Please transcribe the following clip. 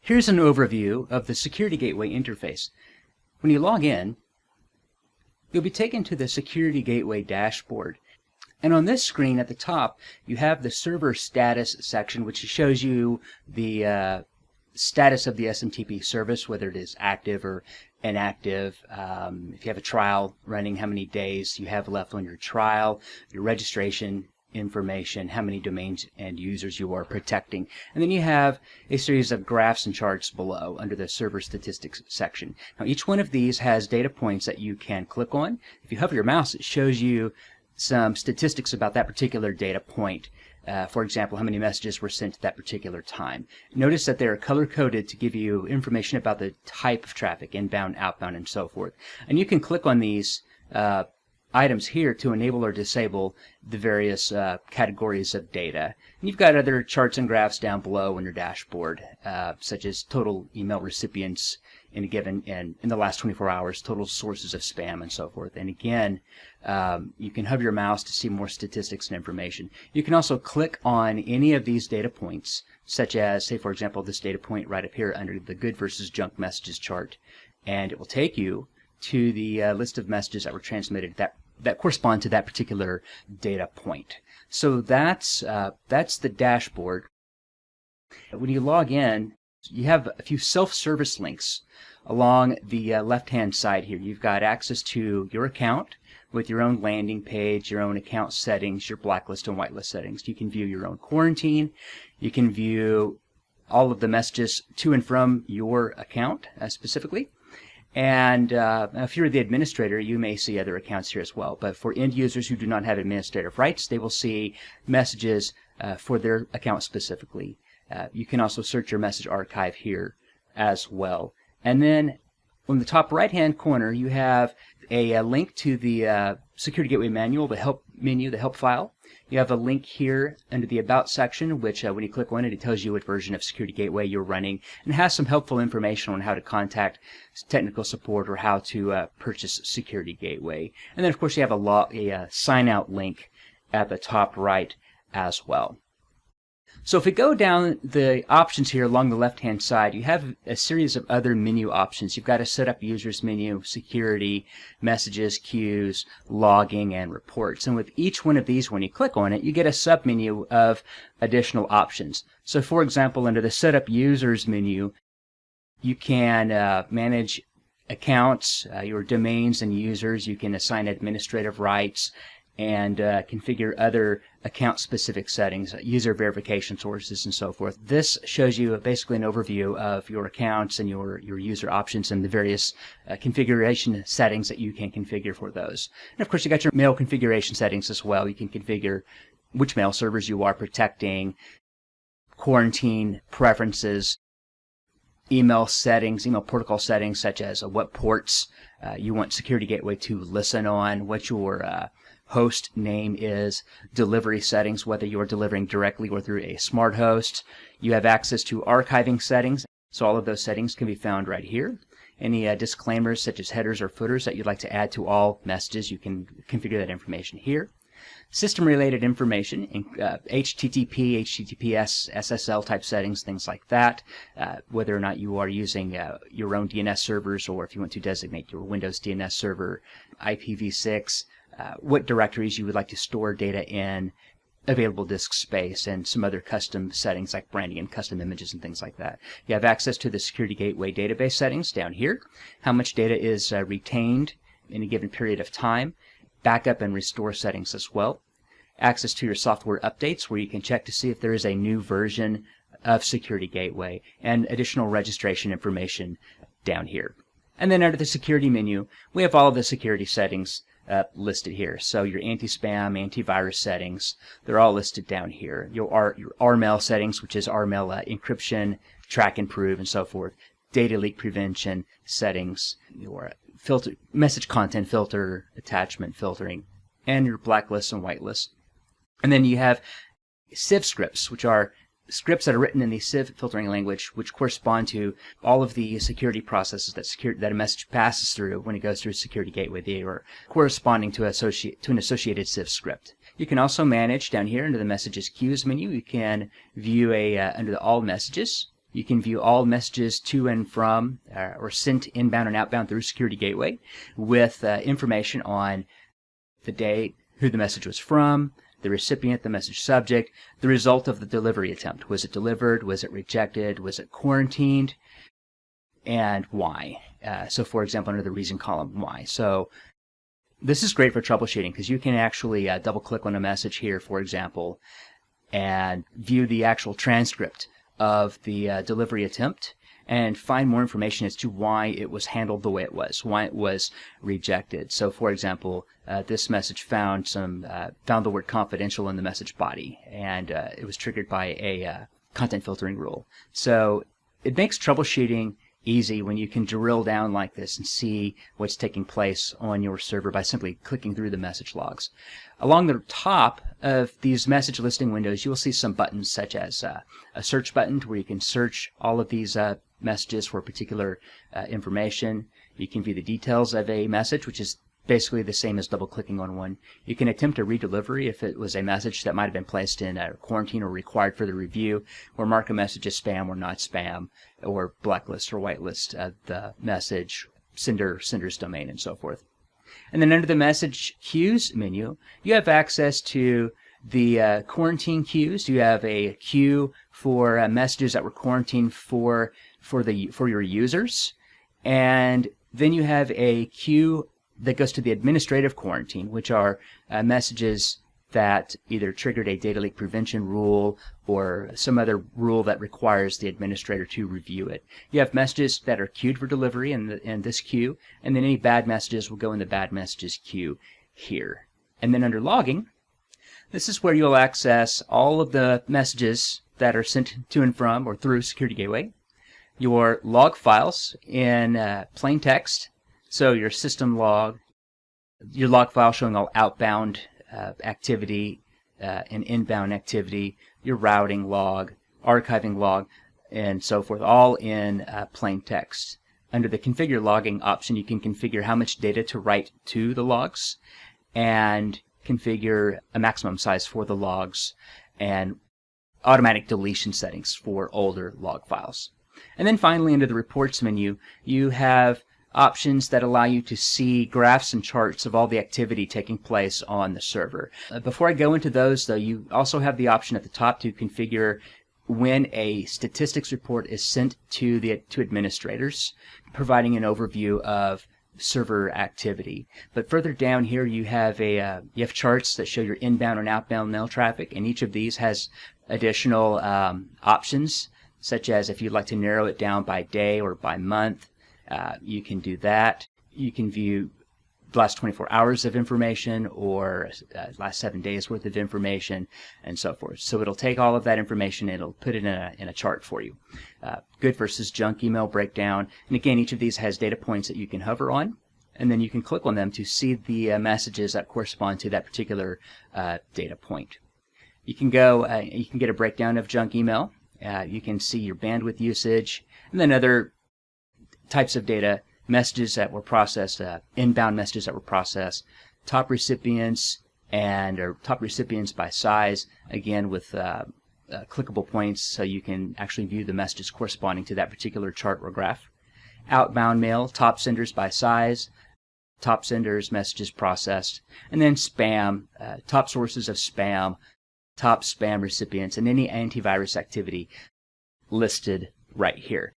Here's an overview of the Security Gateway interface. When you log in, you'll be taken to the Security Gateway dashboard. And on this screen at the top, you have the server status section, which shows you the status of the SMTP service, whether it is active or inactive. If you have a trial running, how many days you have left on your trial, your registration information, how many domains and users you are protecting. And then you have a series of graphs and charts below under the server statistics section. Now each one of these has data points that you can click on. If you hover your mouse, it shows you some statistics about that particular data point. For example, how many messages were sent at that particular time. Notice that they're color-coded to give you information about the type of traffic, inbound, outbound, and so forth. And you can click on these items here to enable or disable the various categories of data. And you've got other charts and graphs down below on your dashboard, such as total email recipients in a given in the last 24 hours, total sources of spam, and so forth. And again, you can hover your mouse to see more statistics and information. You can also click on any of these data points, such as, say, for example, this data point right up here under the good versus junk messages chart, and it will take you to the list of messages that were transmitted that correspond to that particular data point. So that's the dashboard. When you log in, you have a few self-service links along the left-hand side here. You've got access to your account with your own landing page, your own account settings, your blacklist and whitelist settings. You can view your own quarantine. You can view all of the messages to and from your account specifically. And if you're the administrator, you may see other accounts here as well. But for end users who do not have administrative rights, they will see messages for their account specifically. You can also search your message archive here as well. And then on the top right-hand corner, you have a link to the Security Gateway manual, the help menu, the help file. You have a link here under the About section, which when you click on it, it tells you what version of Security Gateway you're running, and has some helpful information on how to contact technical support or how to purchase Security Gateway. And then, of course, you have a sign-out link at the top right as well. So if we go down the options here along the left-hand side, you have a series of other menu options. You've got a Setup Users menu, Security, Messages, Queues, Logging, and Reports. And with each one of these, when you click on it, you get a sub-menu of additional options. So for example, under the Setup Users menu, you can manage accounts, your domains and users. You can assign administrative rights and configure other account-specific settings, user verification sources, and so forth. This shows you basically an overview of your accounts and your user options and the various configuration settings that you can configure for those. And of course, you got your mail configuration settings as well. You can configure which mail servers you are protecting, quarantine preferences, email settings, email protocol settings, such as what ports you want Security Gateway to listen on, what your host name is, delivery settings, whether you are delivering directly or through a smart host. You have access to archiving settings, so all of those settings can be found right here. Any disclaimers such as headers or footers that you'd like to add to all messages, you can configure that information here. System-related information, HTTP, HTTPS, SSL type settings, things like that, whether or not you are using your own DNS servers, or if you want to designate your Windows DNS server, IPv6, what directories you would like to store data in, available disk space, and some other custom settings like branding and custom images and things like that. You have access to the Security Gateway database settings down here, how much data is retained in a given period of time, backup and restore settings as well, access to your software updates where you can check to see if there is a new version of Security Gateway, and additional registration information down here. And then under the security menu, we have all of the security settings listed here. So your anti-spam, antivirus settings, they're all listed down here. Your RMail settings, which is RMail encryption, track and prove, and so forth. Data leak prevention settings, your filter, message content filter, attachment filtering, and your blacklist and whitelist. And then you have sieve scripts, which are scripts that are written in the sieve filtering language, which correspond to all of the security processes that a message passes through when it goes through a Security Gateway. They are corresponding to an associated sieve script. You can also manage down here under the Messages Queues menu. You can view under the All Messages. You can view all messages to and from or sent inbound and outbound through Security Gateway with information on the date, who the message was from, the recipient, the message subject, the result of the delivery attempt. Was it delivered? Was it rejected? Was it quarantined? And why? So for example, under the reason column, why. So this is great for troubleshooting because you can actually double click on a message here, for example, and view the actual transcript of the delivery attempt and find more information as to why it was handled the way it was, why it was rejected. So for example, this message found the word confidential in the message body, and it was triggered by a content filtering rule. So it makes troubleshooting easy when you can drill down like this and see what's taking place on your server by simply clicking through the message logs. Along the top of these message listing windows, you will see some buttons such as a search button where you can search all of these messages for particular information. You can view the details of a message, which is basically the same as double-clicking on one. You can attempt a redelivery if it was a message that might have been placed in quarantine or required further review, or mark a message as spam or not spam, or blacklist or whitelist the message, sender's domain, and so forth. And then under the message queues menu, you have access to the quarantine queues. You have a queue for messages that were quarantined for your users, and then you have a queue that goes to the administrative quarantine, which are messages that either triggered a data leak prevention rule or some other rule that requires the administrator to review it. You have messages that are queued for delivery in this queue, and then any bad messages will go in the bad messages queue here. And then under logging, this is where you'll access all of the messages that are sent to and from or through Security Gateway, your log files in plain text, so your system log, your log file showing all outbound activity and inbound activity, your routing log, archiving log, and so forth, all in plain text. Under the configure logging option, you can configure how much data to write to the logs and configure a maximum size for the logs and automatic deletion settings for older log files. And then finally, under the reports menu, you have options that allow you to see graphs and charts of all the activity taking place on the server. Before I go into those, though, you also have the option at the top to configure when a statistics report is sent to administrators, providing an overview of server activity. But further down here, you have charts that show your inbound and outbound mail traffic, and each of these has additional options, such as if you'd like to narrow it down by day or by month. You can do that. You can view the last 24 hours of information or last 7 days worth of information and so forth. So it'll take all of that information and it'll put it in a chart for you. Good versus junk email breakdown. And again, each of these has data points that you can hover on, and then you can click on them to see the messages that correspond to that particular data point. You can get a breakdown of junk email. You can see your bandwidth usage, and then other types of data, messages that were processed, inbound messages that were processed, top recipients, or top recipients by size, again with clickable points so you can actually view the messages corresponding to that particular chart or graph. Outbound mail, top senders by size, top senders, messages processed, and then spam, top sources of spam, top spam recipients, and any antivirus activity listed right here.